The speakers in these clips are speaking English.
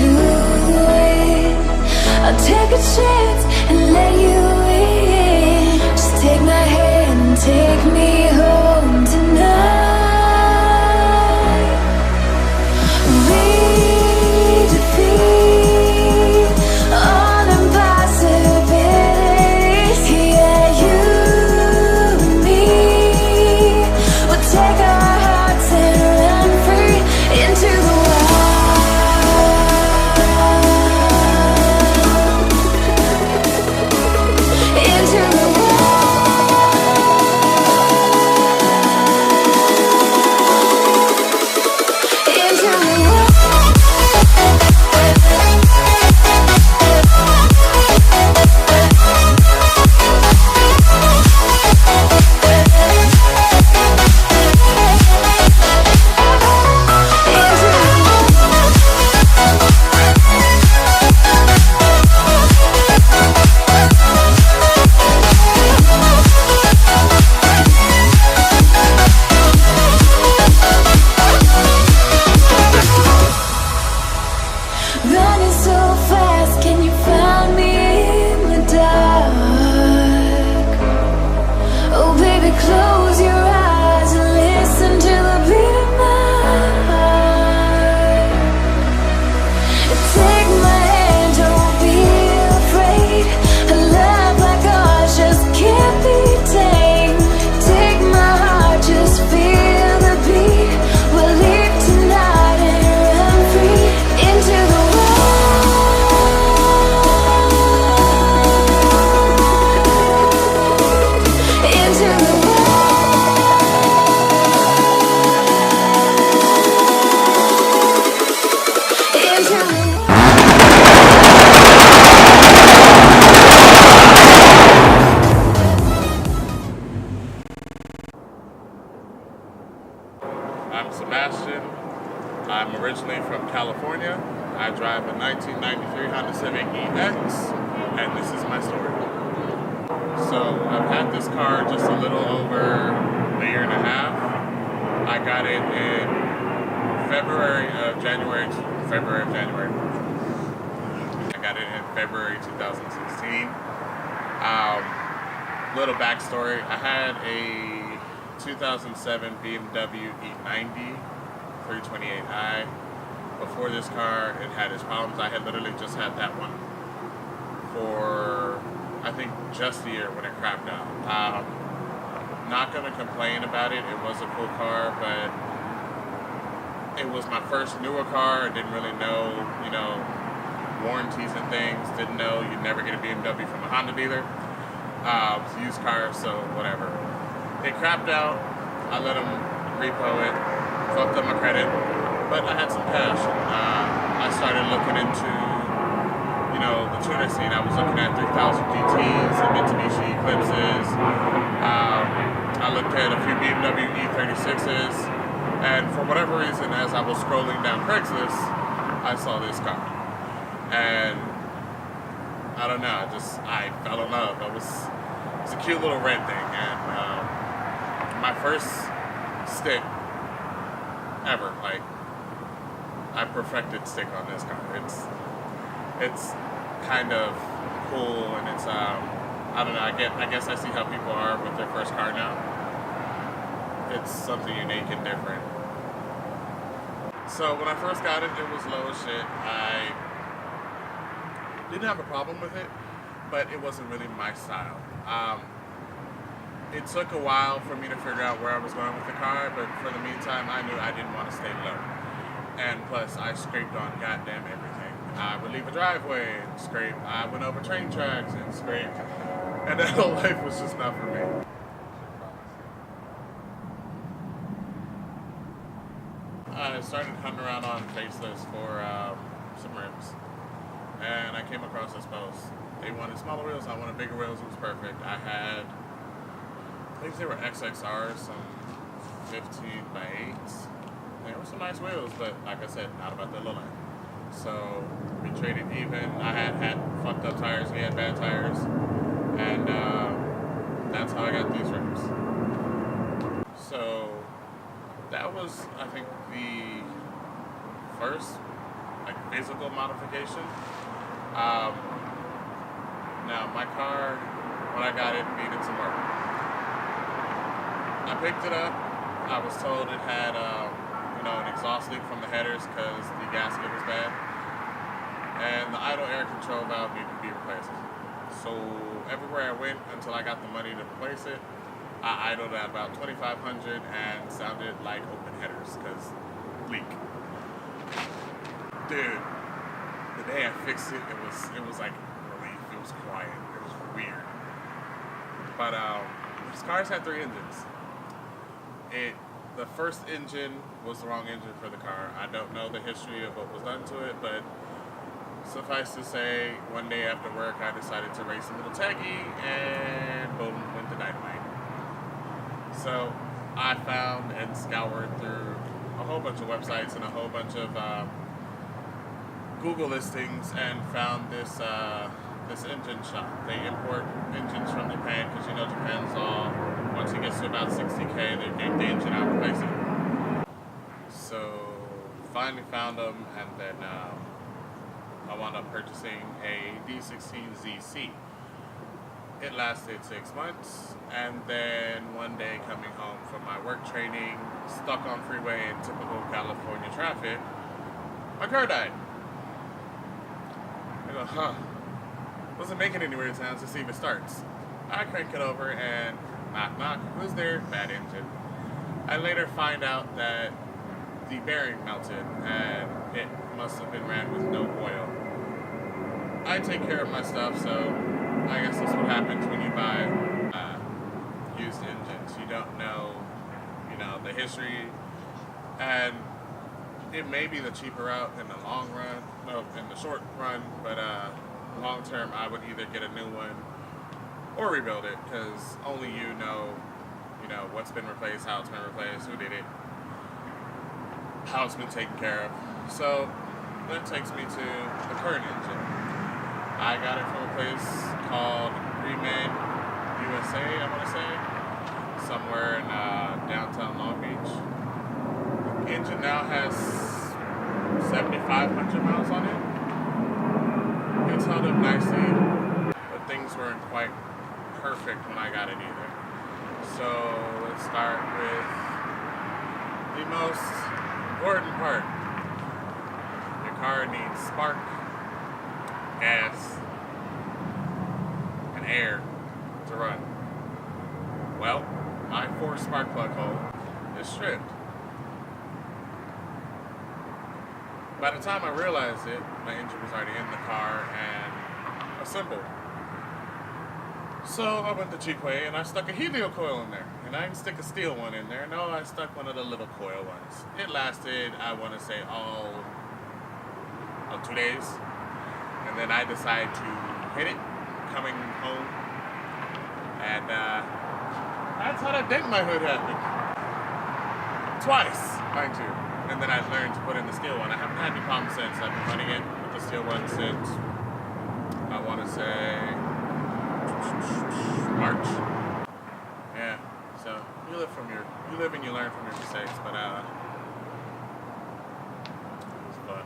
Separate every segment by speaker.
Speaker 1: to the wind. I'll take a chance and let you in. Just take my hand and take me home tonight. We defeat all impossibilities. Yeah, you and me will take our hearts and run free into the
Speaker 2: I'm Sebastian. I'm originally from California. I drive a 1993 Honda Civic EX, and this is my story. So I've had this car just a little over a year and a half. I got it in February of January. I got it in February 2016. Little backstory. I had a 2007 BMW E90 328i. Before this car, it had its problems. I had literally just had that one for, I think, just a year when it crapped out. Not going to complain about it. It was a cool car, but it was my first newer car. I didn't really know, warranties and things. Didn't know you'd never get a BMW from a Honda dealer. It was a used car, so whatever. It crapped out. I let them repo it, fucked up my credit, but I had some cash. I started looking into, the tuner scene. I was looking at 3000 GTs and Mitsubishi Eclipses. I looked at a few BMW E36s, and for whatever reason, as I was scrolling down Craigslist, I saw this car. And I don't know, I fell in love. It was a cute little red thing, and my first stick ever. I perfected stick on this car. It's kind of cool, and it's I don't know. I guess I see how people are with their first car now. It's something unique and different. So when I first got it, it was low as shit. I didn't have a problem with it, but it wasn't really my style. It took a while for me to figure out where I was going with the car, but for the meantime, I knew I didn't want to stay low. And plus, I scraped on goddamn everything. I would leave a driveway and scrape. I went over train tracks and scraped. And that whole life was just not for me. I started hunting around on Faceless for some rims. And I came across this post. They wanted smaller wheels, I wanted bigger wheels. It was perfect. I think they were XXRs, some 15 by 8s. They were some nice wheels, but like I said, not about the low line. So we traded even. I had fucked up tires, he had bad tires, and that's how I got these rims. So that was, I think, the first, like physical modification. Now my car, when I got it, needed some work. I picked it up. I was told it had, an exhaust leak from the headers because the gasket was bad, and the idle air control valve needed to be replaced. So everywhere I went until I got the money to replace it, I idled at about 2,500 and sounded like open headers because leak. Dude, the day I fixed it, it was like relief. It was quiet. It was weird. But this car's had 3 engines. The first engine was the wrong engine for the car. I don't know the history of what was done to it, but suffice to say, one day after work, I decided to race a little taggy, and boom, went to dynamite. So I found and scoured through a whole bunch of websites and a whole bunch of Google listings and found this engine shop. They import engines from Japan because Japan's all, once it gets to about 60K, they take the engine out and replace it. So finally found them, and then I wound up purchasing a D16ZC. It lasted 6 months, and then one day coming home from my work training, stuck on freeway in typical California traffic, my car died. I go, wasn't making any weird sounds to see if it starts. I crank it over and knock knock, who's there? Bad engine. I later find out that the bearing melted and it must have been ran with no oil. I take care of my stuff, so I guess that's what happens when you buy used engines. You don't know, the history, and it may be the cheaper route in the long run, in the short run, but long term, I would either get a new one or rebuild it, because only you know what's been replaced, how it's been replaced, who did it, how it's been taken care of. So that takes me to the current engine. I got it from a place called Reman USA, I want to say, somewhere in downtown Long Beach. The engine now has 7,500 miles on it. It's held up nicely, but things weren't quite perfect when I got it either. So let's start with the most important part. Your car needs spark, gas, and air to run. Well, my 4 spark plug hole is stripped. By the time I realized it, my engine was already in the car and assembled. So I went the cheap way and I stuck a helio coil in there. And I didn't stick a steel one in there. No, I stuck one of the little coil ones. It lasted, I want to say, all of 2 days. And then I decided to hit it coming home. And that's how that dent in my hood happened. Twice, mind you. And then I learned to put in the steel one. I haven't had any problems since. I've been running it with the steel one since, I want to say, March. Yeah, so you live and you learn from your mistakes, but it was fun.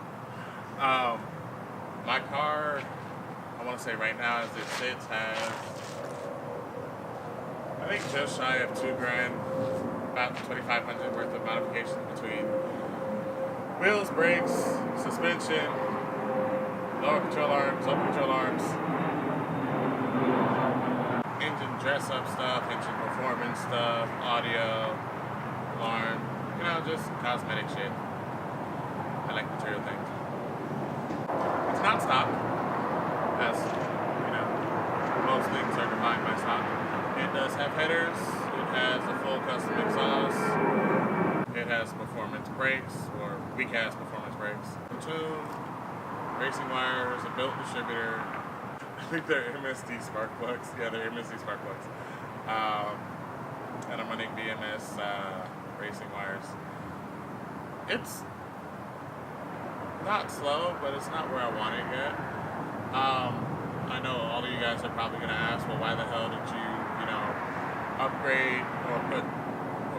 Speaker 2: My car, I want to say right now as it sits, has, I think just shy of $2,000, about 2,500 worth of modifications between wheels, brakes, suspension, lower control arms, upper control arms, engine dress-up stuff, engine performance stuff, audio, alarm, just cosmetic shit. I like material things. It's not stock, as, most things are defined by stock. It does have headers, it has a full custom exhaust, it has performance brakes, or weak-ass performance brakes, platoon, racing wires, a built distributor. I think they're MSD spark plugs. Yeah, they're MSD spark plugs. And I'm running BMS racing wires. It's not slow, but it's not where I want it yet. I know all of you guys are probably going to ask, well, why the hell did you, upgrade or put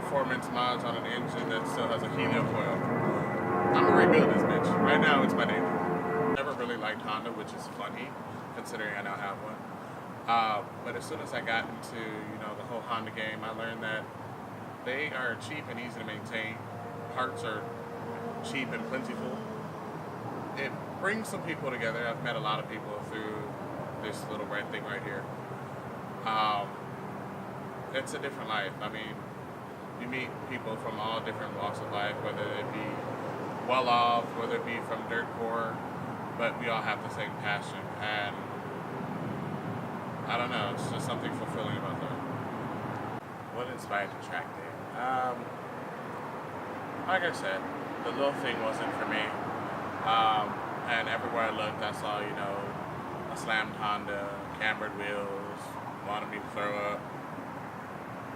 Speaker 2: performance mods on an engine that still has a helio coil? I'm gonna rebuild this bitch. Right now, it's my name. Never really liked Honda, which is funny, considering I now have one. But as soon as I got into, the whole Honda game, I learned that they are cheap and easy to maintain. Parts are cheap and plentiful. It brings some people together. I've met a lot of people through this little red thing right here. It's a different life. I mean, you meet people from all different walks of life, whether it be well off, whether it be from dirt poor, but we all have the same passion. And I don't know, it's just something fulfilling about that. What inspired the track day? Like I said, the little thing wasn't for me. And everywhere I looked, I saw, a slammed Honda, cambered wheels, wanted me to throw up.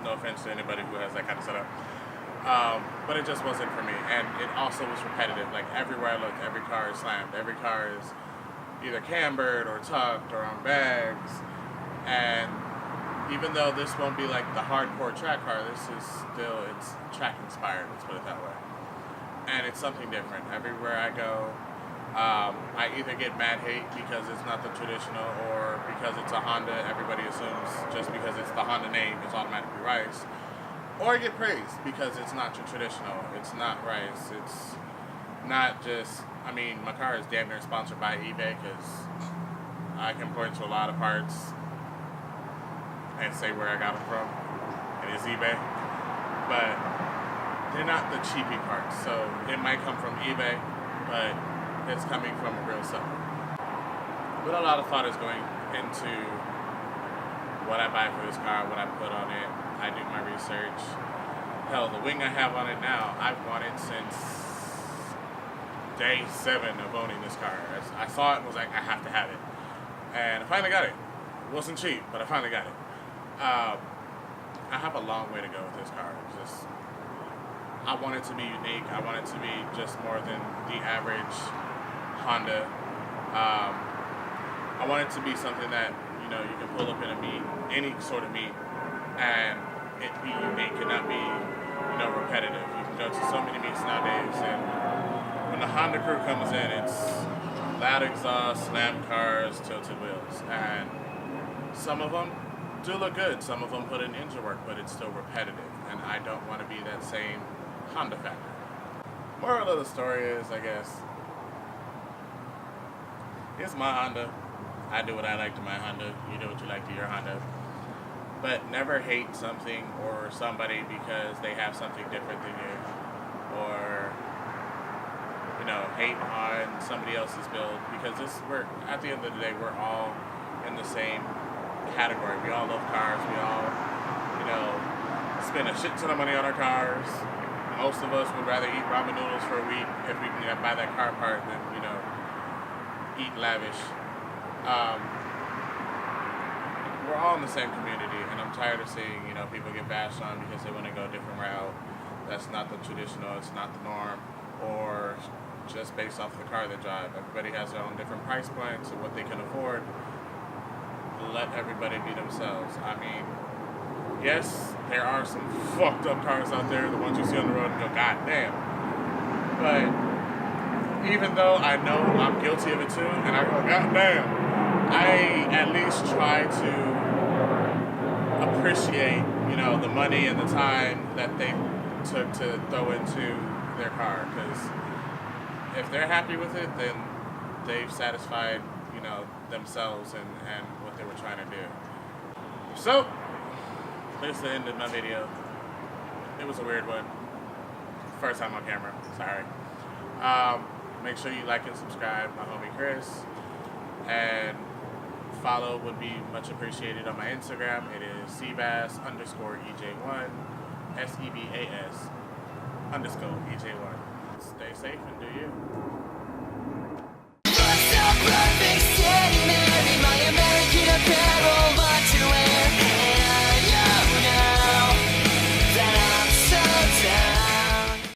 Speaker 2: No offense to anybody who has that kind of setup. But it just wasn't for me. And it also was repetitive. Like everywhere I looked, every car is slammed. Every car is either cambered or tucked or on bags. And even though this won't be like the hardcore track car, this is still, it's track inspired, let's put it that way. And it's something different. Everywhere I go, I either get mad hate because it's not the traditional, or because it's a Honda, everybody assumes just because it's the Honda name, it's automatically rice. Or I get praised because it's not your traditional, it's not rice, it's not just, my car is damn near sponsored by eBay because I can point to a lot of parts and say where I got them from. It is eBay. But they're not the cheapy parts, so it might come from eBay, but it's coming from a real seller. But a lot of thought is going into what I buy for this car, what I put on it. I do my research. Hell, the wing I have on it now, I've wanted since day 7 of owning this car. I saw it and was like, I have to have it. And I finally got it. It wasn't cheap, but I finally got it. I have a long way to go with this car. I want it to be unique. I want it to be just more than the average Honda. I want it to be something that, you can pull up in a meet, any sort of meet, and it be unique and not be, repetitive. You can go to so many meets nowadays, and when the Honda crew comes in, it's loud exhaust, slammed cars, tilted wheels, and some of them do look good. Some of them put in engine work, but it's still repetitive, and I don't want to be that same Honda factor. Moral of the story is, I guess, it's my Honda. I do what I like to my Honda. You do what you like to your Honda. But never hate something or somebody because they have something different than you, or hate on somebody else's build, because we're at the end of the day, we're all in the same category. We all love cars. We all, spend a shit ton of money on our cars. Most of us would rather eat ramen noodles for a week if we can buy that car part than, eat lavish. We're all in the same community, and I'm tired of seeing, people get bashed on because they want to go a different route. That's not the traditional, it's not the norm, or just based off the car they drive. Everybody has their own different price points and what they can afford. Let everybody be themselves. Yes, there are some fucked up cars out there, the ones you see on the road and go, God damn. But even though I know I'm guilty of it too, and I go, God damn, I at least try to appreciate, the money and the time that they took to throw into their car. Because if they're happy with it, then they've satisfied, themselves and what they were trying to do. So, this is the end of my video. It was a weird one. First time on camera. Sorry. Make sure you like and subscribe, my homie Chris. And follow would be much appreciated on my Instagram. It is Sebas_EJ1. SEBAS_EJ1. Stay safe and do you.